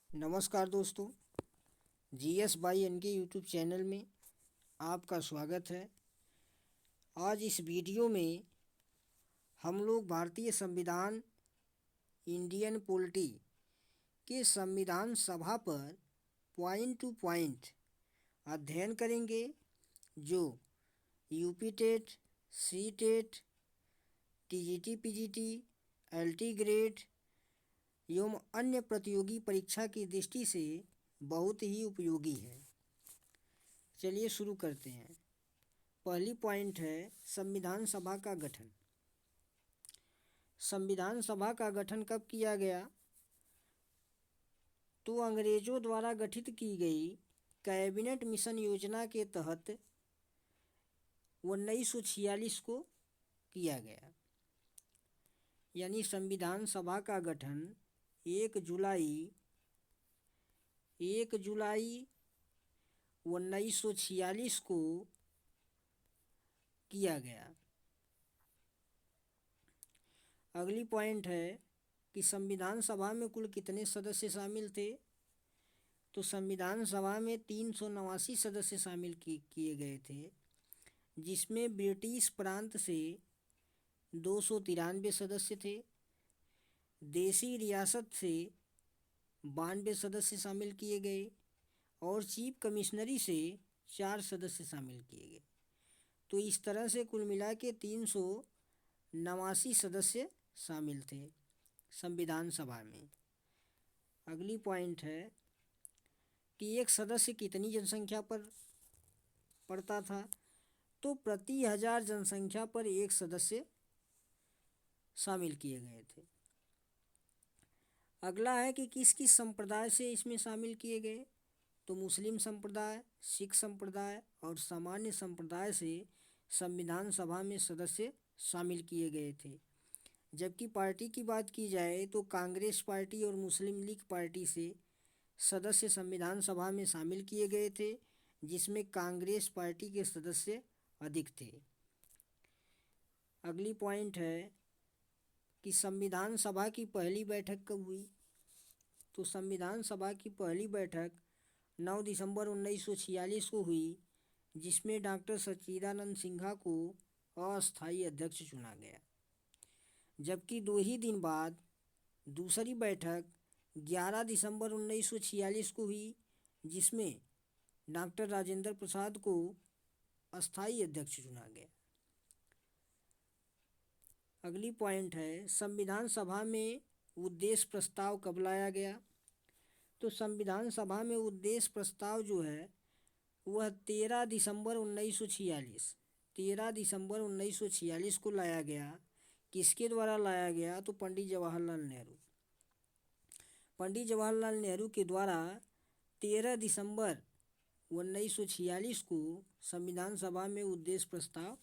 नमस्कार दोस्तों, GS by N के यूट्यूब चैनल में आपका स्वागत है। आज इस वीडियो में हम लोग भारतीय संविधान इंडियन पॉलिटी के संविधान सभा पर पॉइंट टू पॉइंट अध्ययन करेंगे, जो UP TET, C TET, TGT, PGT, LT grade एवं अन्य प्रतियोगी परीक्षा की दृष्टि से बहुत ही उपयोगी है। चलिए शुरू करते हैं। पहली पॉइंट है संविधान सभा का गठन। संविधान सभा का गठन कब किया गया? तो अंग्रेजों द्वारा गठित की गई कैबिनेट मिशन योजना के तहत 1946 को किया गया। यानी संविधान सभा का गठन 1 जुलाई 1946 को किया गया। अगली पॉइंट है कि संविधान सभा में कुल कितने सदस्य शामिल थे? तो संविधान सभा में 389 सदस्य शामिल किए गए थे, जिसमें ब्रिटिश प्रांत से 293 सदस्य थे, देसी रियासत से 92 सदस्य शामिल किए गए और चीफ कमिश्नरी से 4 सदस्य शामिल किए गए। तो इस तरह से कुल मिला के 389 सदस्य शामिल थे संविधान सभा में। अगली पॉइंट है कि एक सदस्य कितनी जनसंख्या पर पड़ता था? तो प्रति 1000 जनसंख्या पर एक सदस्य शामिल किए गए थे। अगला है कि किस किस संप्रदाय से इसमें शामिल किए गए? तो मुस्लिम संप्रदाय, सिख संप्रदाय और सामान्य संप्रदाय से संविधान सभा में सदस्य शामिल किए गए थे। जबकि पार्टी की बात की जाए तो कांग्रेस पार्टी और मुस्लिम लीग पार्टी से सदस्य संविधान सभा में शामिल किए गए थे, जिसमें कांग्रेस पार्टी के सदस्य अधिक थे। अगली पॉइंट है कि संविधान सभा की पहली बैठक कब हुई? तो संविधान सभा की पहली बैठक 9 दिसंबर 1946 को हुई, जिसमें डॉक्टर सच्चिदानंद सिन्हा को अस्थायी अध्यक्ष चुना गया। जबकि 2 ही दिन बाद दूसरी बैठक 11 दिसंबर 1946 को हुई, जिसमें डॉक्टर राजेंद्र प्रसाद को अस्थायी अध्यक्ष चुना गया। अगली पॉइंट है संविधान सभा में उद्देश्य प्रस्ताव कब लाया गया? तो संविधान सभा में उद्देश्य प्रस्ताव जो है वह 13 दिसंबर 1946 को लाया गया। किसके द्वारा लाया गया? तो पंडित जवाहरलाल नेहरू के द्वारा 13 दिसंबर 1946 को संविधान सभा में उद्देश्य प्रस्ताव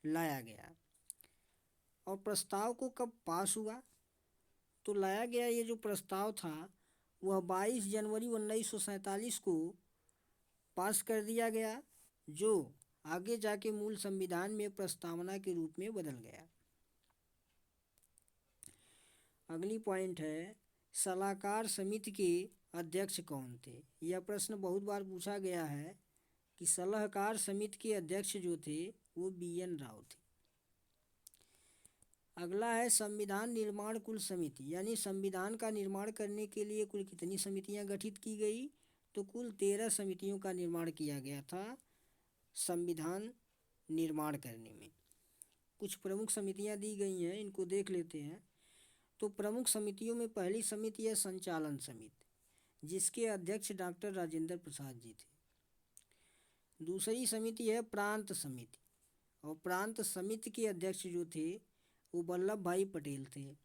लाया गया। और प्रस्ताव को कब पास हुआ? तो लाया गया ये जो प्रस्ताव था वह 22 जनवरी 1947 को पास कर दिया गया, जो आगे जाके मूल संविधान में प्रस्तावना के रूप में बदल गया। अगली पॉइंट है सलाहकार समिति के अध्यक्ष कौन थे? यह प्रश्न बहुत बार पूछा गया है कि सलाहकार समिति के अध्यक्ष जो थे वो BN राव थे। अगला है संविधान निर्माण कुल समिति, यानी संविधान का निर्माण करने के लिए कुल कितनी समितियां गठित की गई? तो कुल 13 समितियों का निर्माण किया गया था संविधान निर्माण करने में। कुछ प्रमुख समितियां दी गई हैं, इनको देख लेते हैं। तो प्रमुख समितियों में पहली समिति है संचालन समिति, जिसके अध्यक्ष डॉक्टर राजेंद्र प्रसाद जी थे। दूसरी समिति है प्रांत समिति, और प्रांत समिति के अध्यक्ष जो थे वो वल्लभ भाई पटेल थे।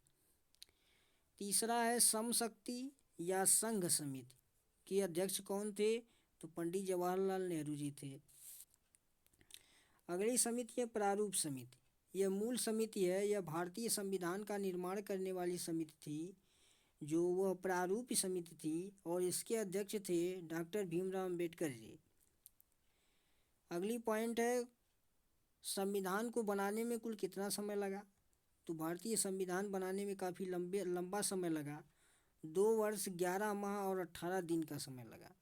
तीसरा है समशक्ति या संघ समिति के अध्यक्ष कौन थे? तो पंडित जवाहरलाल नेहरू जी थे। अगली समिति है प्रारूप समिति। यह मूल समिति है, यह भारतीय संविधान का निर्माण करने वाली समिति थी, जो वह प्रारूप समिति थी, और इसके अध्यक्ष थे डॉक्टर भीमराव अम्बेडकर जी। अगली पॉइंट है संविधान को बनाने में कुल कितना समय लगा? तो भारतीय संविधान बनाने में काफ़ी लंबा समय लगा, 2 वर्ष 11 माह और 18 दिन का समय लगा।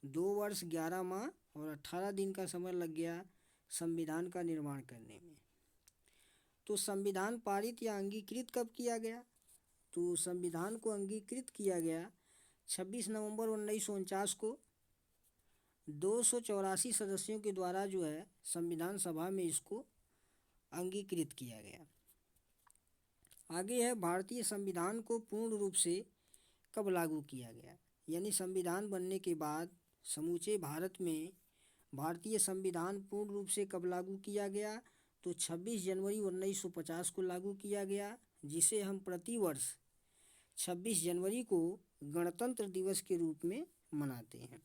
2 वर्ष 11 माह और 18 दिन का समय लग गया संविधान का निर्माण करने में। तो संविधान पारित या अंगीकृत कब किया गया? तो संविधान को अंगीकृत किया गया 26 नवंबर 1949 को 284 सदस्यों के द्वारा जो है संविधान सभा में इसको अंगीकृत किया गया। आगे है भारतीय संविधान को पूर्ण रूप से कब लागू किया गया? यानी संविधान बनने के बाद समूचे भारत में भारतीय संविधान पूर्ण रूप से कब लागू किया गया? तो 26 जनवरी 1950 को लागू किया गया, जिसे हम प्रतिवर्ष 26 जनवरी को गणतंत्र दिवस के रूप में मनाते हैं।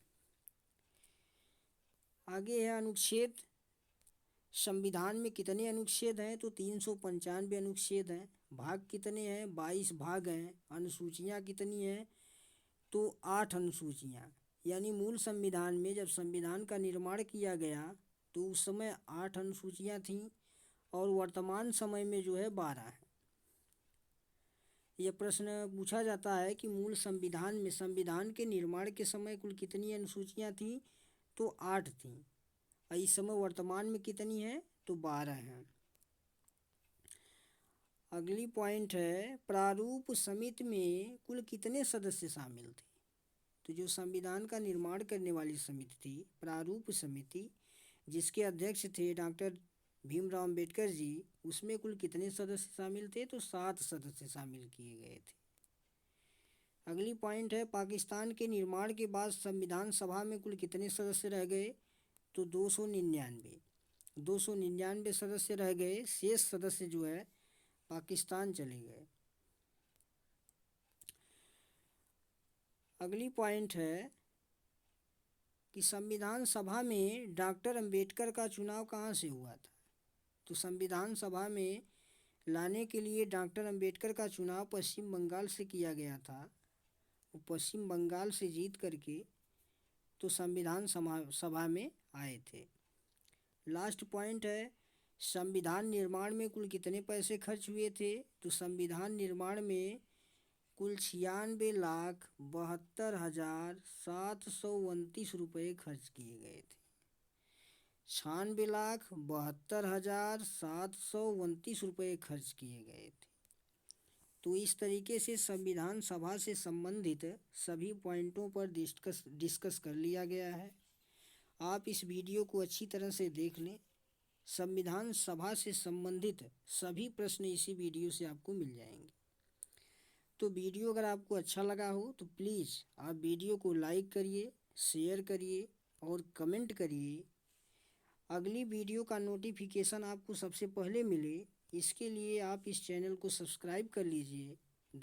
आगे है अनुच्छेद। संविधान में कितने अनुच्छेद हैं? तो 395 अनुच्छेद हैं। भाग कितने हैं? 22 भाग हैं। अनुसूचियाँ कितनी हैं? तो 8 अनुसूचियाँ। यानी मूल संविधान में जब संविधान का निर्माण किया गया तो उस समय 8 अनुसूचियाँ थीं और वर्तमान समय में जो है 12 है। यह प्रश्न पूछा जाता है कि मूल संविधान में संविधान के निर्माण के समय कुल कितनी अनुसूचियाँ थीं? तो 8 थीं। और इस समय वर्तमान में कितनी है? तो 12 हैं। अगली पॉइंट है प्रारूप समिति में कुल कितने सदस्य शामिल थे? तो जो संविधान का निर्माण करने वाली समिति थी प्रारूप समिति, जिसके अध्यक्ष थे डॉक्टर भीमराव अंबेडकर जी, उसमें कुल कितने सदस्य शामिल थे? तो 7 सदस्य शामिल किए गए थे। अगली पॉइंट है पाकिस्तान के निर्माण के बाद संविधान सभा में कुल कितने सदस्य रह गए? तो 299 सदस्य रह गए। शेष सदस्य जो है पाकिस्तान चले गए। अगली पॉइंट है कि संविधान सभा में डॉक्टर अंबेडकर का चुनाव कहाँ से हुआ था? तो संविधान सभा में लाने के लिए डॉक्टर अंबेडकर का चुनाव पश्चिम बंगाल से किया गया था। वो पश्चिम बंगाल से जीत करके तो संविधान सभा में आए थे। लास्ट पॉइंट है संविधान निर्माण में कुल कितने पैसे खर्च हुए थे? तो संविधान निर्माण में कुल 96,72,729 रुपये खर्च किए गए थे। 96,72,729 रुपये खर्च किए गए थे। तो इस तरीके से संविधान सभा से संबंधित सभी पॉइंटों पर डिस्कस कर लिया गया है। आप इस वीडियो को अच्छी तरह से देख लें। संविधान सभा से संबंधित सभी प्रश्न इसी वीडियो से आपको मिल जाएंगे। तो वीडियो अगर आपको अच्छा लगा हो तो प्लीज़ आप वीडियो को लाइक करिए, शेयर करिए और कमेंट करिए। अगली वीडियो का नोटिफिकेशन आपको सबसे पहले मिले, इसके लिए आप इस चैनल को सब्सक्राइब कर लीजिए